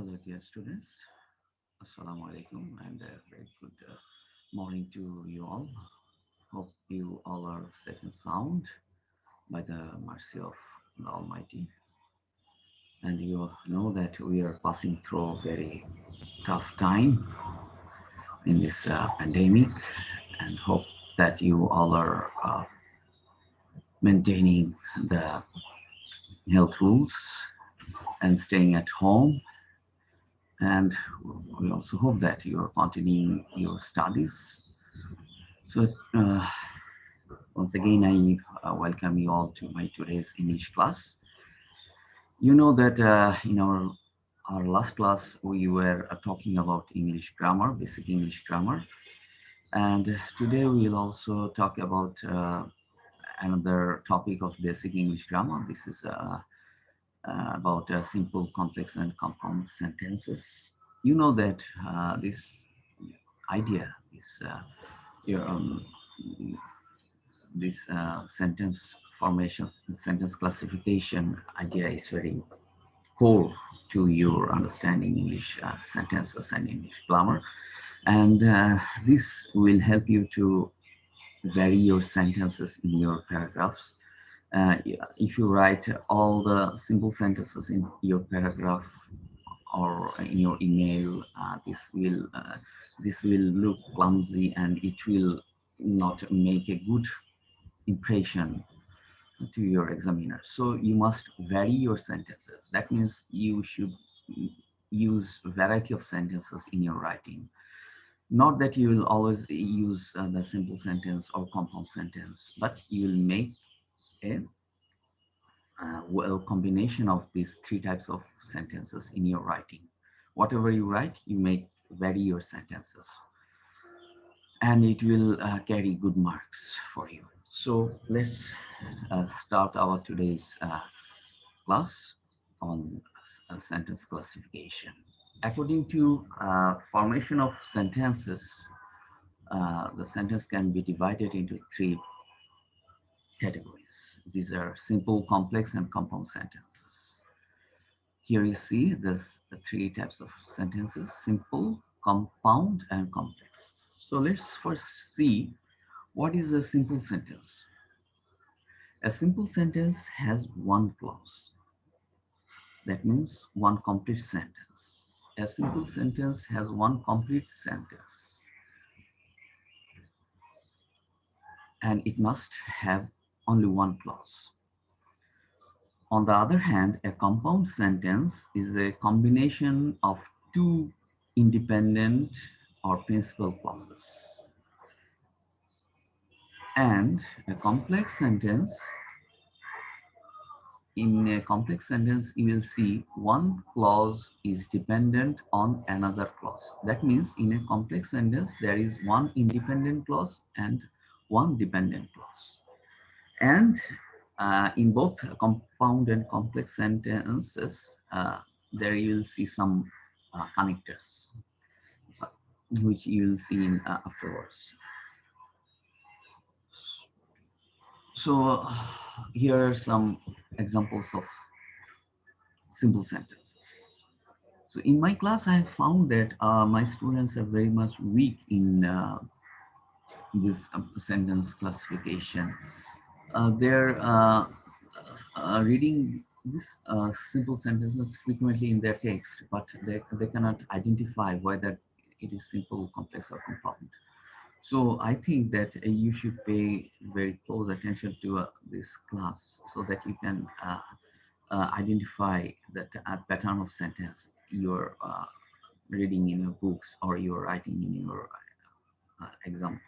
Hello, dear students. Assalamu alaikum and a very good morning to you all. Hope you all are safe and sound by the mercy of the Almighty. And you know that we are passing through a very tough time in this pandemic, and hope that you all are maintaining the health rules and staying at home. And we also hope that you are continuing your studies. So, once again, I welcome you all to my today's English class. You know that in our last class, we were talking about English grammar, basic English grammar. And today we'll also talk about another topic of basic English grammar. This is about simple, complex, and compound sentences. You know that this idea, your, um, this sentence formation, sentence classification idea is very core to your understanding English sentences and English grammar. And this will help you to vary your sentences in your paragraphs. If you write all the simple sentences in your paragraph or in your email, this will look clumsy and it will not make a good impression to your examiner. So you must vary your sentences. That means you should use a variety of sentences in your writing. Not that you will always use the simple sentence or compound sentence, but you will make a well combination of these three types of sentences in your writing. Whatever you write, you make vary your sentences, and it will carry good marks for you. So let's start our today's class on sentence classification. According to formation of sentences, the sentence can be divided into three categories. These are simple, complex, and compound sentences. Here you see the three types of sentences: simple, compound, and complex. So let's first see what is a simple sentence. A simple sentence has one clause. That means one complete sentence. A simple sentence has one complete sentence, and it must have only one clause. On the other hand, a compound sentence is a combination of two independent or principal clauses. And a complex sentence, in a complex sentence, you will see one clause is dependent on another clause. That means in a complex sentence, there is one independent clause and one dependent clause. And in both compound and complex sentences, there you will see some connectors, which you will see in, afterwards. So here are some examples of simple sentences. So in my class, I have found that my students are very much weak in this sentence classification. They're reading these simple sentences frequently in their text, but they cannot identify whether it is simple, complex, or compound. So I think that you should pay very close attention to this class so that you can identify the pattern of sentence you're reading in your books or you're writing in your exam.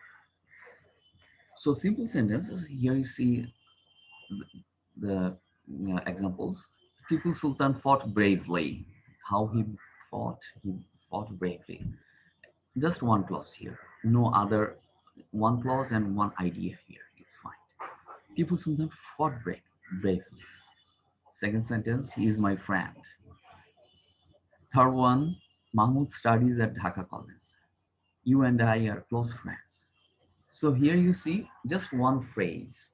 So simple sentences, here you see the examples. Tipu Sultan fought bravely. How he fought bravely. Just one clause here, no other, one clause and one idea here you find. Tipu Sultan fought bravely. Second sentence, he is my friend. Third one, Mahmoud studies at Dhaka College. You and I are close friends. So here you see just one phrase,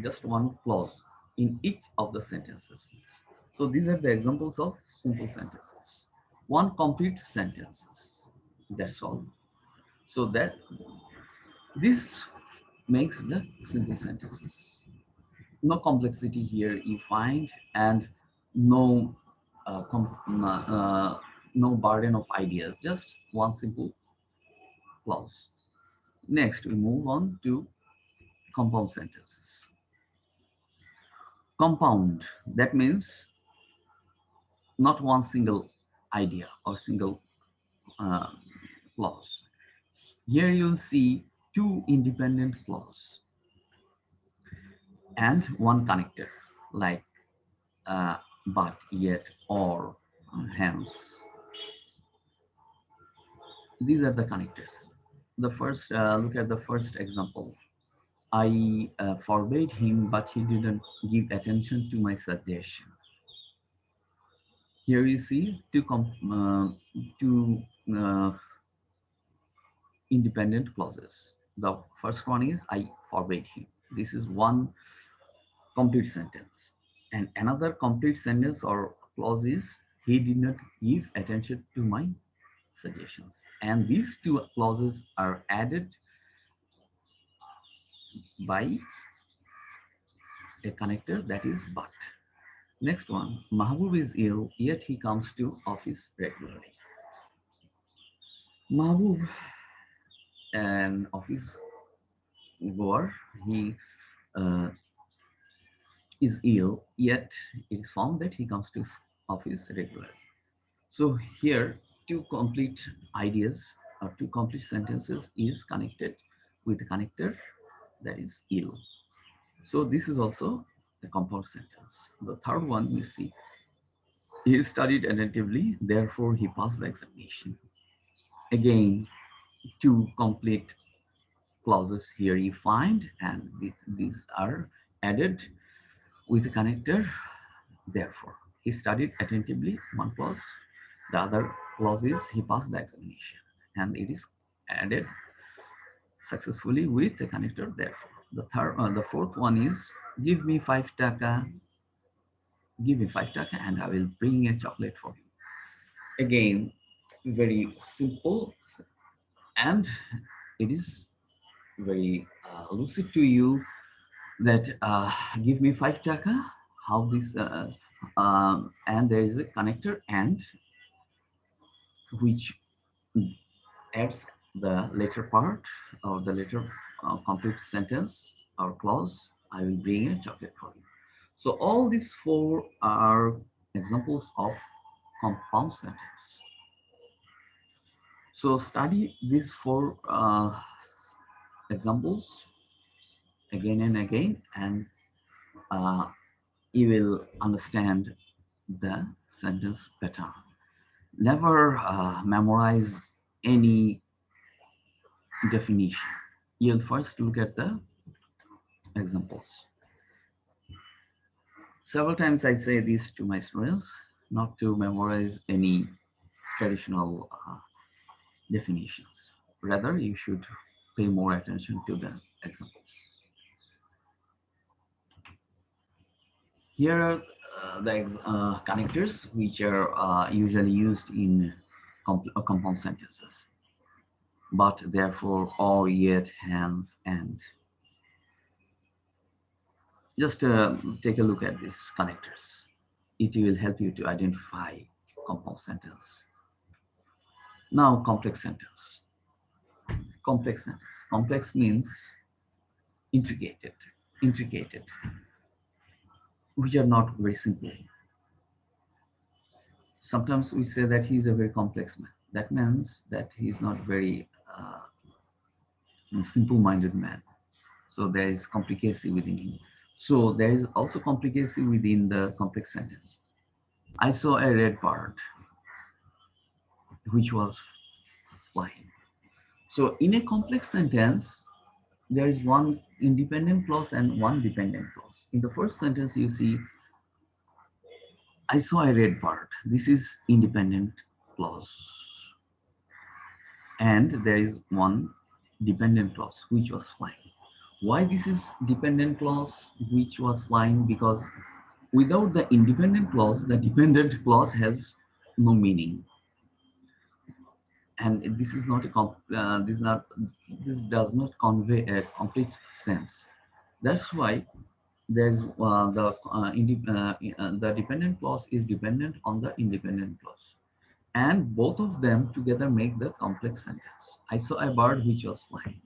just one clause in each of the sentences. So these are the examples of simple sentences. One complete sentences. That's all. So that this makes the simple sentences. No complexity here you find, and no no burden of ideas. Just one simple clause. Next, we move on to compound sentences. Compound, that means not one single idea or single uh, clause. Here you'll see two independent clause and one connector, like but, yet, or, hence. These are the connectors. The first, look at the first example. I forbade him, but he didn't give attention to my suggestion. Here you see two uh, independent clauses. The first one is I forbade him. This is one complete sentence. And another complete sentence or clause is he did not give attention to my suggestions. And these two clauses are added by a connector, that is but. Next one, Mahbub is ill, yet he comes to office regularly. Mahbub, an office goer, he uh, is ill, yet it is found that he comes to office regularly. So here, two complete ideas or two complete sentences is connected with the connector, that is ill. So this is also a compound sentence. The third one you see, he studied attentively, therefore he passed the examination. Again, two complete clauses here you find, and these are added with the connector, therefore. He studied attentively, one clause. The other clause is he passed the examination, and it is added successfully with the connector, therefore. The fourth one is give me 5 taka, give me 5 taka, and I will bring a chocolate for you. Again, very simple, and it is very lucid to you that give me 5 taka, how this, and there is a connector and which adds the later part or the later complete sentence or clause, I will bring a chocolate for you. So all these four are examples of compound sentence. So study these four examples again and again, and uh, you will understand the sentence better. Never memorize any definition. You'll first look at the examples. Several times I say this to my students, not to memorize any traditional definitions. Rather, you should pay more attention to the examples. Here are the connectors which are usually used in compound sentences. But, therefore, or, yet, hence, and. Just take a look at these connectors. It will help you to identify compound sentence. Now, complex sentence. Complex sentence. Complex means intricated, which are not very simple. Sometimes we say that he is a very complex man. That means that he is not very simple-minded man. So there is complicacy within him. So there is also complicacy within the complex sentence. I saw a red bird which was flying. So in a complex sentence, there is one independent clause and one dependent clause. In the first sentence, you see, I saw a red bird. This is independent clause. And there is one dependent clause, which was flying. Why this is dependent clause, which was flying? Because Without the independent clause, the dependent clause has no meaning, and this is not a this does not convey a complete sense. That's why there's the dependent clause is dependent on the independent clause, and both of them together make the complex sentence. I saw a bird which was flying.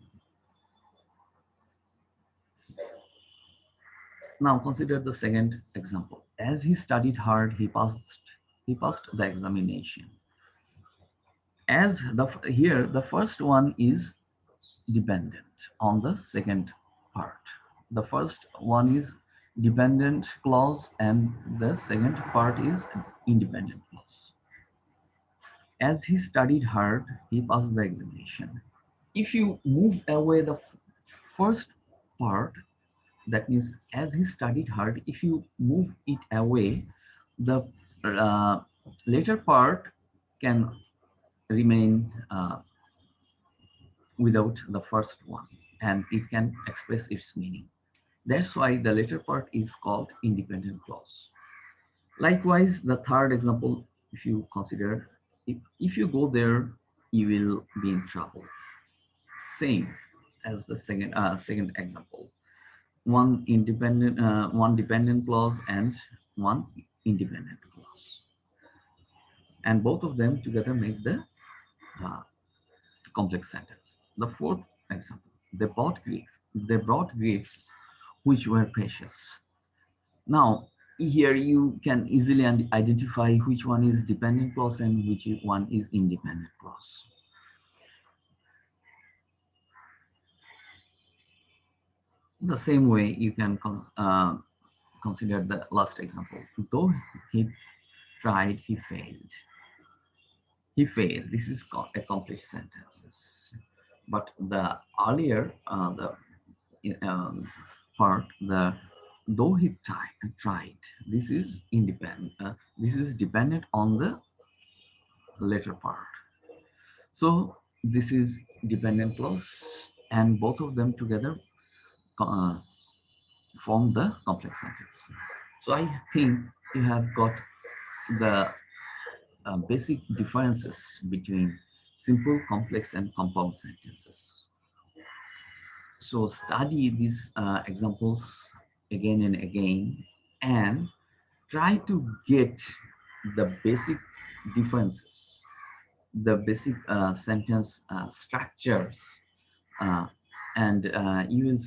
Now consider the second example. As he studied hard, he passed the examination. As here the first one is dependent on the second part. The first one is dependent clause and the second part is independent clause. As he studied hard, he passed the examination. If you move away the first part, that means as he studied hard, if you move it away, the uh, later part can remain without the first one, and it can express its meaning. That's why the later part is called independent clause. Likewise, the third example, if you consider, if you go there, you will be in trouble. Same as the second example. One dependent clause and one independent clause, and both of them together make the uh, complex sentence. The fourth example, they brought gifts which were precious. Now, here you can easily identify which one is dependent clause and which one is independent clause. The same way you can consider the last example. Though he tried, he failed. He failed. This is called a complete sentences. But the earlier, the part, the though he tried, this is independent. This is dependent on the later part. So this is dependent clause, and both of them together uh, form the complex sentence. So I think you have got the basic differences between simple, complex, and compound sentences. So study these examples again and again and try to get the basic differences, the basic sentence structures, uh, and you will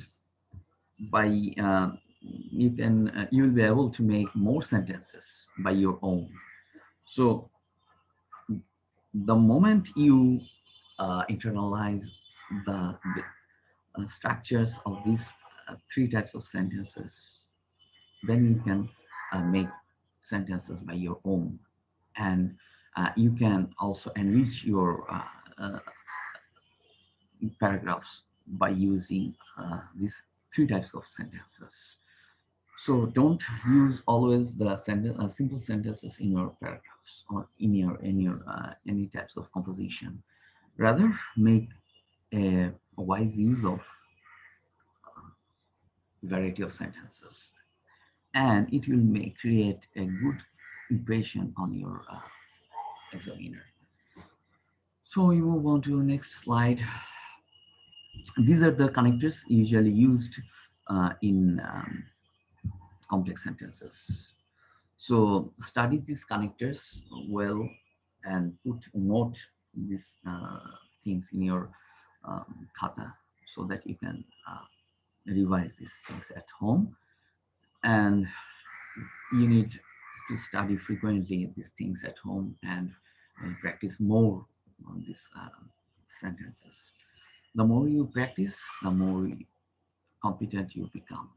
by you will be able to make more sentences by your own. So the moment you internalize the structures of these three types of sentences, then you can make sentences by your own, and you can also enrich your paragraphs by using these three types of sentences. So don't use always the simple sentences in your paragraphs or in your any types of composition. Rather, make a wise use of variety of sentences, and it will create a good impression on your examiner. So we move on to the next slide. These are the connectors usually used in complex sentences. So study these connectors well and put note these things in your khata so that you can revise these things at home. And you need to study frequently these things at home and practice more on these sentences. The more you practice, the more competent you become.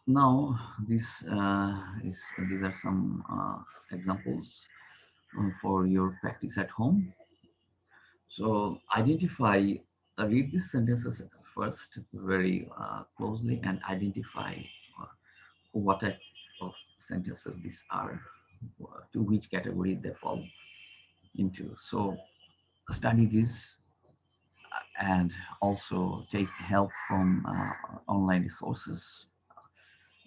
Now, these are some examples for your practice at home. So identify, read these sentences first very closely and identify uh, what type of sentences these are, to which category they fall into. So study this and also take help from online resources.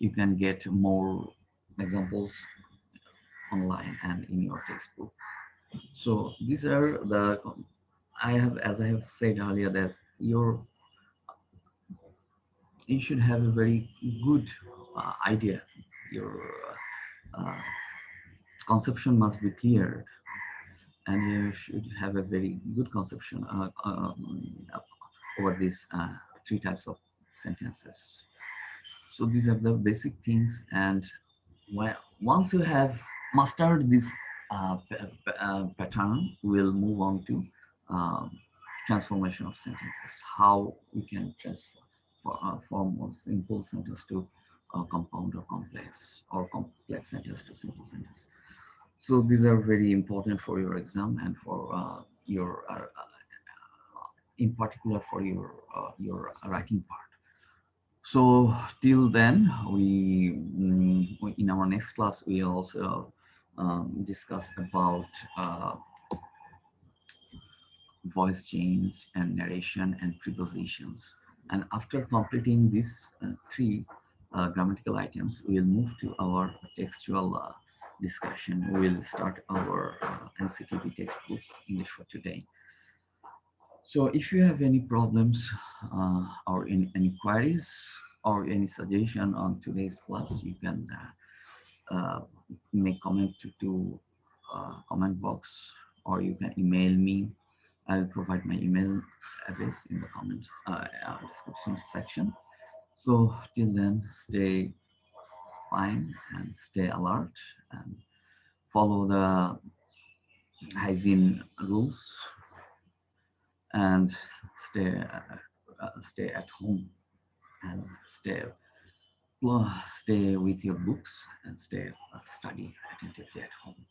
You can get more examples online and in your textbook. So these are the, I have, as I have said earlier, that you should have a very good idea. Your uh, conception must be clear, and you should have a very good conception over these three types of sentences. So these are the basic things, and once you have mastered this pattern, we'll move on to um, transformation of sentences. How we can form a simple sentence to compound or complex, or complex sentence to simple sentence. So these are very important for your exam and for your, in particular for your writing part. So till then, in our next class we also discuss about voice change and narration and prepositions. And after completing these three grammatical items, we will move to our textual discussion. We will start our NCTB textbook, English for Today. So if you have any problems or any queries or any suggestion on today's class, you can make comment to comment box, or you can email me. I'll provide my email address in the comments description section. So till then, stay fine and stay alert and follow the hygiene rules, and stay at home, and stay with your books, and study attentively at home.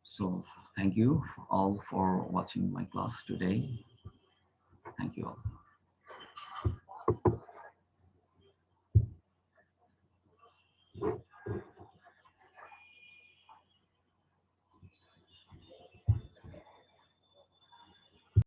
So thank you all for watching my class today. Thank you all.